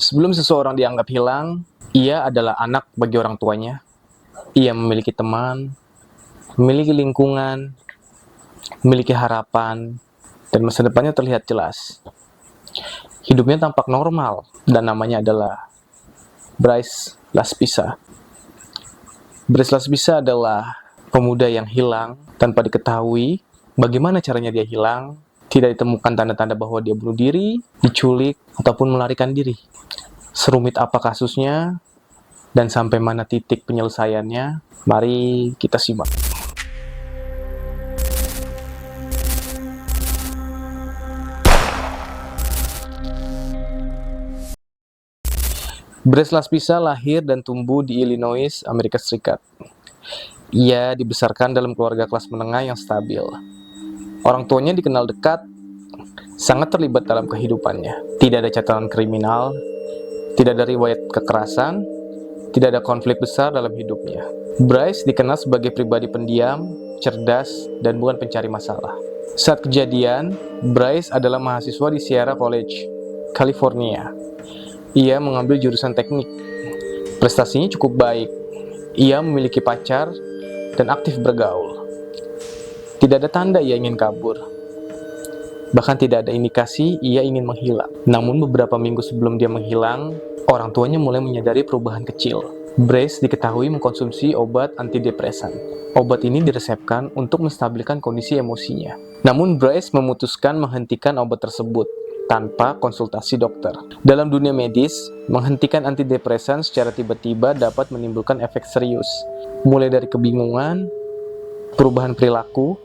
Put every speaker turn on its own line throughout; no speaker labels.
Sebelum seseorang dianggap hilang, ia adalah anak bagi orang tuanya. Ia memiliki teman, memiliki lingkungan, memiliki harapan, dan masa depannya terlihat jelas. Hidupnya tampak normal, dan namanya adalah Bryce Laspisa. Bryce Laspisa adalah pemuda yang hilang tanpa diketahui bagaimana caranya dia hilang, tidak ditemukan tanda-tanda bahwa dia bunuh diri, diculik, ataupun melarikan diri. Serumit apa kasusnya, dan sampai mana titik penyelesaiannya, mari kita simak. Bryce Laspisa lahir dan tumbuh di Illinois, Amerika Serikat. Ia dibesarkan dalam keluarga kelas menengah yang stabil. Orang tuanya dikenal dekat, sangat terlibat dalam kehidupannya. Tidak ada catatan kriminal, tidak ada riwayat kekerasan, tidak ada konflik besar dalam hidupnya. Bryce dikenal sebagai pribadi pendiam, cerdas, dan bukan pencari masalah. Saat kejadian, Bryce adalah mahasiswa di Sierra College, California. Ia mengambil jurusan teknik. Prestasinya cukup baik. Ia memiliki pacar dan aktif bergaul. Tidak ada tanda ia ingin kabur. Bahkan tidak ada indikasi ia ingin menghilang. Namun beberapa minggu sebelum dia menghilang, orang tuanya mulai menyadari perubahan kecil. Bryce diketahui mengkonsumsi obat antidepresan. Obat ini diresepkan untuk menstabilkan kondisi emosinya. Namun Bryce memutuskan menghentikan obat tersebut tanpa konsultasi dokter. Dalam dunia medis, menghentikan antidepresan secara tiba-tiba dapat menimbulkan efek serius, mulai dari kebingungan, perubahan perilaku,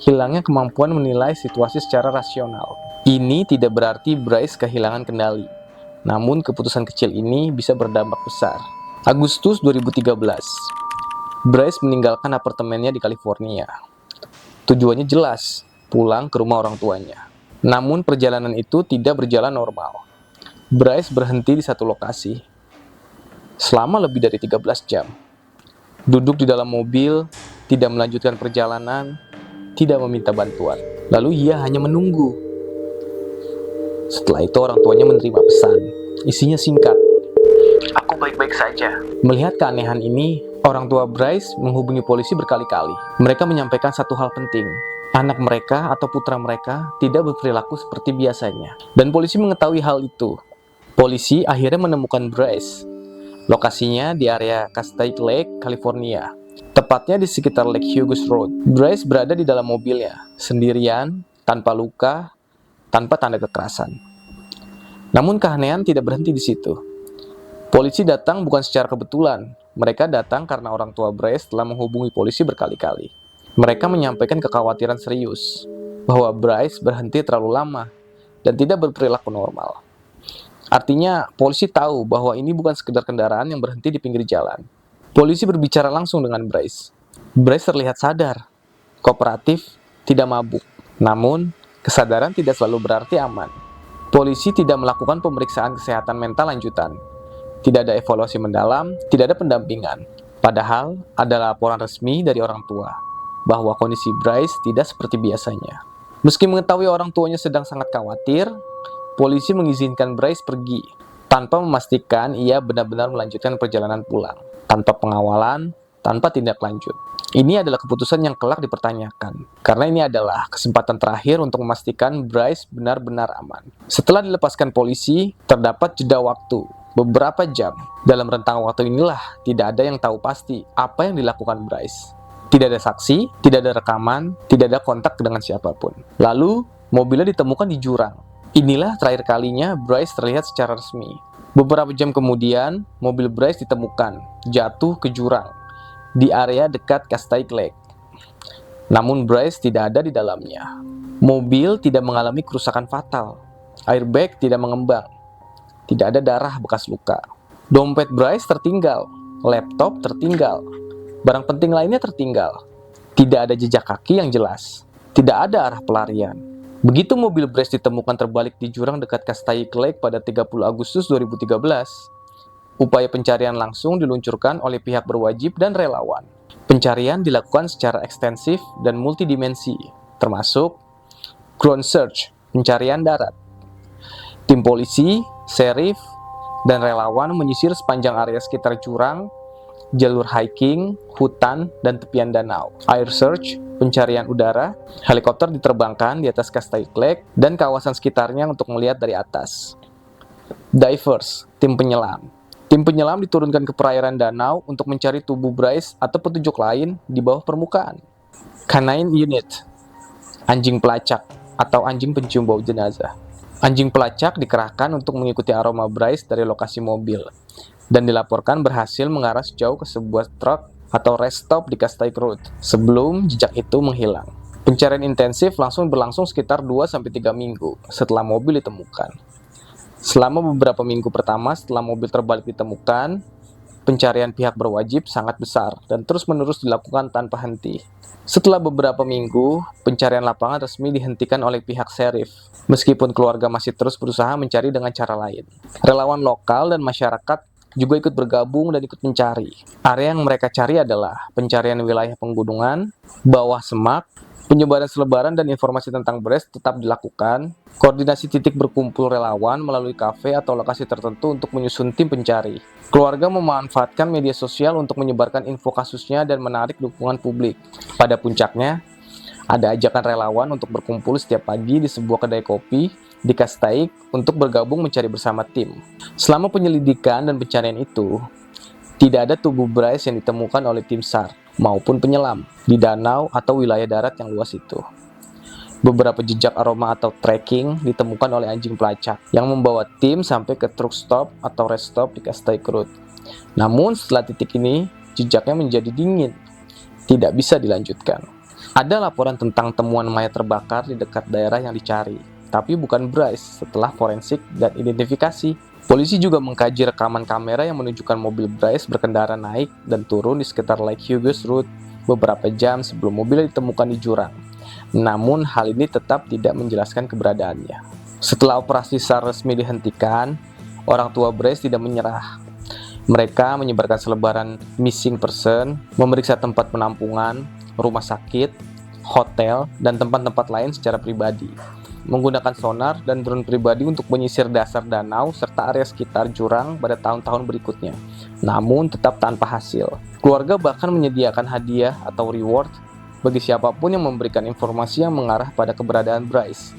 hilangnya kemampuan menilai situasi secara rasional. Ini tidak berarti Bryce kehilangan kendali, namun keputusan kecil ini bisa berdampak besar. Agustus 2013, Bryce meninggalkan apartemennya di California. Tujuannya jelas, pulang ke rumah orang tuanya. Namun perjalanan itu tidak berjalan normal. Bryce berhenti di satu lokasi selama lebih dari 13 jam. Duduk di dalam mobil, tidak melanjutkan perjalanan, tidak meminta bantuan. Lalu ia hanya menunggu. Setelah itu orang tuanya menerima pesan. Isinya singkat. "Aku baik-baik saja." Melihat keanehan ini, orang tua Bryce menghubungi polisi berkali-kali. Mereka menyampaikan satu hal penting. Anak mereka atau putra mereka tidak berperilaku seperti biasanya. Dan polisi mengetahui hal itu. Polisi akhirnya menemukan Bryce. Lokasinya di area Castaic Lake, California. Tepatnya di sekitar Lake Hughes Road. Bryce berada di dalam mobilnya, sendirian, tanpa luka, tanpa tanda kekerasan. Namun keanehan tidak berhenti di situ. Polisi datang bukan secara kebetulan. Mereka datang karena orang tua Bryce telah menghubungi polisi berkali-kali. Mereka menyampaikan kekhawatiran serius bahwa Bryce berhenti terlalu lama dan tidak berperilaku normal. Artinya, polisi tahu bahwa ini bukan sekedar kendaraan yang berhenti di pinggir jalan. Polisi berbicara langsung dengan Bryce. Bryce terlihat sadar, kooperatif, tidak mabuk. Namun, kesadaran tidak selalu berarti aman. Polisi tidak melakukan pemeriksaan kesehatan mental lanjutan. Tidak ada evaluasi mendalam, tidak ada pendampingan. Padahal, ada laporan resmi dari orang tua bahwa kondisi Bryce tidak seperti biasanya. Meski mengetahui orang tuanya sedang sangat khawatir, polisi mengizinkan Bryce pergi tanpa memastikan ia benar-benar melanjutkan perjalanan pulang, tanpa pengawalan, tanpa tindak lanjut. Ini adalah keputusan yang kelak dipertanyakan, karena ini adalah kesempatan terakhir untuk memastikan Bryce benar-benar aman. Setelah dilepaskan polisi, terdapat jeda waktu, beberapa jam. Dalam rentang waktu inilah tidak ada yang tahu pasti apa yang dilakukan Bryce. Tidak ada saksi, tidak ada rekaman, tidak ada kontak dengan siapapun. Lalu, mobilnya ditemukan di jurang. Inilah terakhir kalinya Bryce terlihat secara resmi. Beberapa jam kemudian, mobil Bryce ditemukan jatuh ke jurang di area dekat Castaic Lake. Namun Bryce tidak ada di dalamnya. Mobil tidak mengalami kerusakan fatal. Airbag tidak mengembang. Tidak ada darah bekas luka. Dompet Bryce tertinggal. Laptop tertinggal. Barang penting lainnya tertinggal. Tidak ada jejak kaki yang jelas. Tidak ada arah pelarian. Begitu mobil Bryce ditemukan terbalik di jurang dekat Castaic Lake pada 30 Agustus 2013, upaya pencarian langsung diluncurkan oleh pihak berwajib dan relawan. Pencarian dilakukan secara ekstensif dan multidimensi, termasuk ground search, pencarian darat. Tim polisi, sheriff, dan relawan menyisir sepanjang area sekitar jurang, jalur hiking, hutan, dan tepian danau. Air search, pencarian udara, helikopter diterbangkan di atas Castaic Lake dan kawasan sekitarnya untuk melihat dari atas. Divers, tim penyelam. Tim penyelam diturunkan ke perairan danau untuk mencari tubuh Bryce atau petunjuk lain di bawah permukaan. Canine Unit, anjing pelacak atau anjing pencium bau jenazah. Anjing pelacak dikerahkan untuk mengikuti aroma Bryce dari lokasi mobil dan dilaporkan berhasil mengarah sejauh ke sebuah truk atau rest stop di Castaic Road sebelum jejak itu menghilang. Pencarian intensif langsung berlangsung sekitar 2-3 minggu setelah mobil ditemukan. Selama beberapa minggu pertama setelah mobil terbalik ditemukan, pencarian pihak berwajib sangat besar dan terus-menerus dilakukan tanpa henti. Setelah beberapa minggu, pencarian lapangan resmi dihentikan oleh pihak sheriff, meskipun keluarga masih terus berusaha mencari dengan cara lain. Relawan lokal dan masyarakat juga ikut bergabung dan ikut mencari. Area yang mereka cari adalah pencarian wilayah penggunungan, bawah semak, penyebaran selebaran dan informasi tentang Bryce tetap dilakukan. Koordinasi titik berkumpul relawan melalui kafe atau lokasi tertentu untuk menyusun tim pencari. Keluarga memanfaatkan media sosial untuk menyebarkan info kasusnya dan menarik dukungan publik. Pada puncaknya, ada ajakan relawan untuk berkumpul setiap pagi di sebuah kedai kopi di Castaic untuk bergabung mencari bersama tim. Selama penyelidikan dan pencarian itu, tidak ada tubuh Bryce yang ditemukan oleh tim SAR maupun penyelam di danau atau wilayah darat yang luas itu. Beberapa jejak aroma atau tracking ditemukan oleh anjing pelacak yang membawa tim sampai ke truck stop atau rest stop di Castaic Road. Namun setelah titik ini, jejaknya menjadi dingin, tidak bisa dilanjutkan. Ada laporan tentang temuan mayat terbakar di dekat daerah yang dicari, tapi bukan Bryce setelah forensik dan identifikasi. Polisi juga mengkaji rekaman kamera yang menunjukkan mobil Bryce berkendara naik dan turun di sekitar Lake Hughes Road beberapa jam sebelum mobilnya ditemukan di jurang. Namun hal ini tetap tidak menjelaskan keberadaannya. Setelah operasi SAR resmi dihentikan, orang tua Bryce tidak menyerah. Mereka menyebarkan selebaran missing person, memeriksa tempat penampungan, rumah sakit, hotel, dan tempat-tempat lain secara pribadi, menggunakan sonar dan drone pribadi untuk menyisir dasar danau serta area sekitar jurang pada tahun-tahun berikutnya, namun tetap tanpa hasil. Keluarga bahkan menyediakan hadiah atau reward bagi siapapun yang memberikan informasi yang mengarah pada keberadaan Bryce.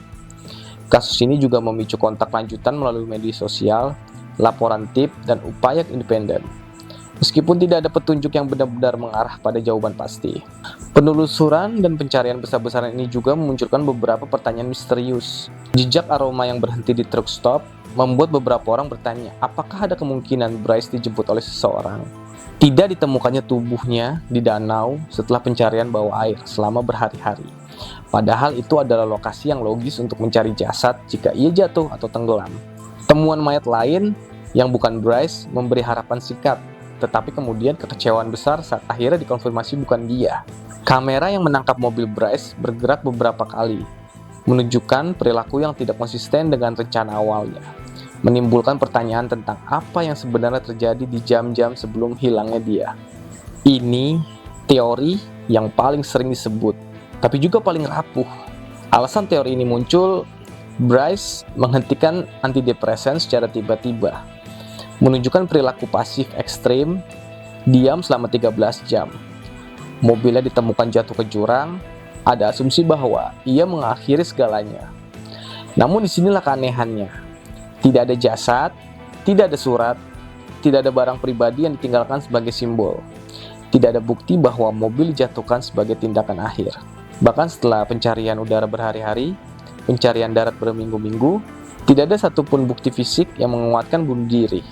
Kasus ini juga memicu kontak lanjutan melalui media sosial, laporan tip, dan upaya independen. Meskipun tidak ada petunjuk yang benar-benar mengarah pada jawaban pasti. Penelusuran dan pencarian besar-besaran ini juga memunculkan beberapa pertanyaan misterius. Jejak aroma yang berhenti di truck stop membuat beberapa orang bertanya, apakah ada kemungkinan Bryce dijemput oleh seseorang? Tidak ditemukannya tubuhnya di danau setelah pencarian bawah air selama berhari-hari. Padahal itu adalah lokasi yang logis untuk mencari jasad jika ia jatuh atau tenggelam. Temuan mayat lain yang bukan Bryce memberi harapan singkat, tetapi kemudian kekecewaan besar saat akhirnya dikonfirmasi bukan dia. Kamera yang menangkap mobil Bryce bergerak beberapa kali, menunjukkan perilaku yang tidak konsisten dengan rencana awalnya, menimbulkan pertanyaan tentang apa yang sebenarnya terjadi di jam-jam sebelum hilangnya dia. Ini teori yang paling sering disebut, tapi juga paling rapuh. Alasan teori ini muncul, Bryce menghentikan antidepresan secara tiba-tiba, menunjukkan perilaku pasif ekstrim, diam selama 13 jam. Mobilnya ditemukan jatuh ke jurang, ada asumsi bahwa ia mengakhiri segalanya. Namun disinilah keanehannya. Tidak ada jasad, tidak ada surat, tidak ada barang pribadi yang ditinggalkan sebagai simbol. Tidak ada bukti bahwa mobil dijatuhkan sebagai tindakan akhir. Bahkan setelah pencarian udara berhari-hari, pencarian darat berminggu-minggu, tidak ada satupun bukti fisik yang menguatkan bunuh diri.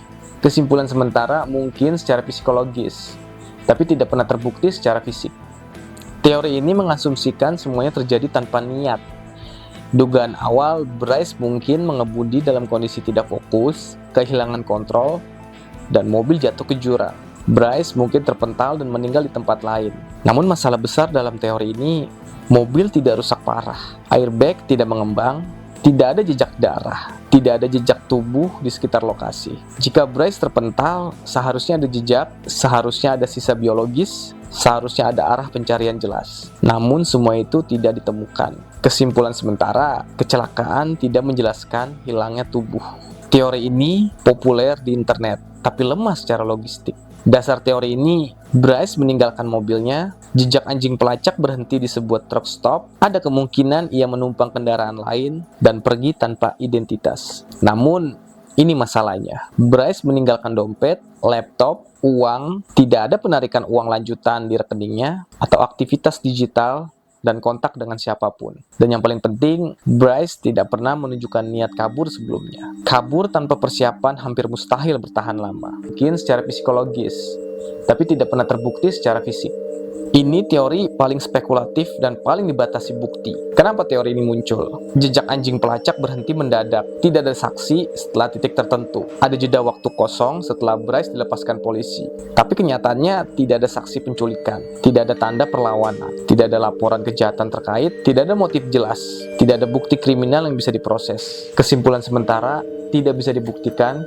Kesimpulan sementara mungkin secara psikologis, tapi tidak pernah terbukti secara fisik. Teori ini mengasumsikan semuanya terjadi tanpa niat. Dugaan awal, Bryce mungkin mengemudi dalam kondisi tidak fokus, kehilangan kontrol, dan mobil jatuh ke jurang. Bryce mungkin terpental dan meninggal di tempat lain. Namun masalah besar dalam teori ini, mobil tidak rusak parah, airbag tidak mengembang, tidak ada jejak darah, tidak ada jejak tubuh di sekitar lokasi. Jika Bryce terpental, seharusnya ada jejak, seharusnya ada sisa biologis, seharusnya ada arah pencarian jelas. Namun semua itu tidak ditemukan. Kesimpulan sementara, kecelakaan tidak menjelaskan hilangnya tubuh. Teori ini populer di internet, tapi lemah secara logistik. Dasar teori ini, Bryce meninggalkan mobilnya, jejak anjing pelacak berhenti di sebuah truck stop, ada kemungkinan ia menumpang kendaraan lain, dan pergi tanpa identitas. Namun, ini masalahnya. Bryce meninggalkan dompet, laptop, uang, tidak ada penarikan uang lanjutan di rekeningnya, atau aktivitas digital, dan kontak dengan siapapun. Dan yang paling penting, Bryce tidak pernah menunjukkan niat kabur sebelumnya. Kabur tanpa persiapan hampir mustahil bertahan lama. Mungkin secara psikologis, tapi tidak pernah terbukti secara fisik. Ini teori paling spekulatif dan paling dibatasi bukti. Kenapa teori ini muncul? Jejak anjing pelacak berhenti mendadak. Tidak ada saksi setelah titik tertentu. Ada jeda waktu kosong setelah Bryce dilepaskan polisi. Tapi kenyataannya tidak ada saksi penculikan. Tidak ada tanda perlawanan. Tidak ada laporan kejahatan terkait. Tidak ada motif jelas. Tidak ada bukti kriminal yang bisa diproses. Kesimpulan sementara, tidak bisa dibuktikan,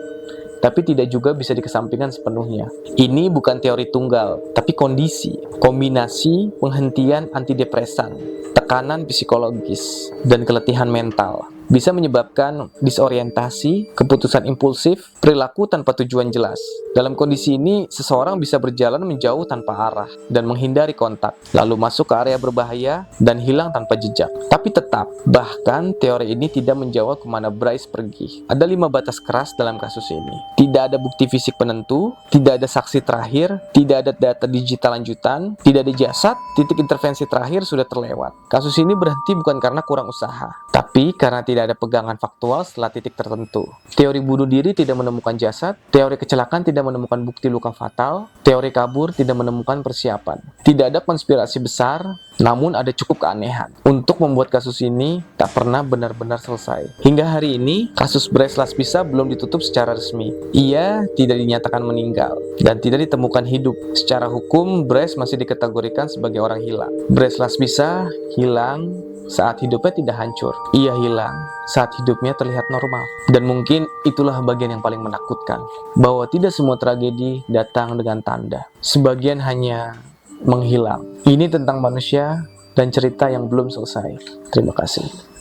tapi tidak juga bisa dikesampingkan sepenuhnya. Ini bukan teori tunggal, tapi kondisi, kombinasi penghentian antidepresan, tekanan psikologis, dan keletihan mental bisa menyebabkan disorientasi, keputusan impulsif, perilaku tanpa tujuan jelas. Dalam kondisi ini, seseorang bisa berjalan menjauh tanpa arah dan menghindari kontak, lalu masuk ke area berbahaya dan hilang tanpa jejak. Tapi tetap, bahkan teori ini tidak menjawab kemana Bryce pergi. Ada 5 batas keras dalam kasus ini. Tidak ada bukti fisik penentu, tidak ada saksi terakhir, tidak ada data digital lanjutan, tidak ada jasad, titik intervensi terakhir sudah terlewat. Kasus ini berhenti bukan karena kurang usaha, tapi karena tidak ada pegangan faktual setelah titik tertentu. Teori bunuh diri tidak menemukan jasad, teori kecelakaan tidak menemukan bukti luka fatal, teori kabur tidak menemukan persiapan. Tidak ada konspirasi besar, namun ada cukup keanehan untuk membuat kasus ini tak pernah benar-benar selesai. Hingga hari ini, kasus Bryce Laspisa belum ditutup secara resmi. Ia tidak dinyatakan meninggal dan tidak ditemukan hidup. Secara hukum, Bryce masih dikategorikan sebagai orang hilang. Bryce Laspisa hilang saat hidupnya tidak hancur. Ia hilang saat hidupnya terlihat normal. Dan mungkin itulah bagian yang paling menakutkan, bahwa tidak semua tragedi datang dengan tanda. Sebagian hanya menghilang. Ini tentang manusia dan cerita yang belum selesai. Terima kasih.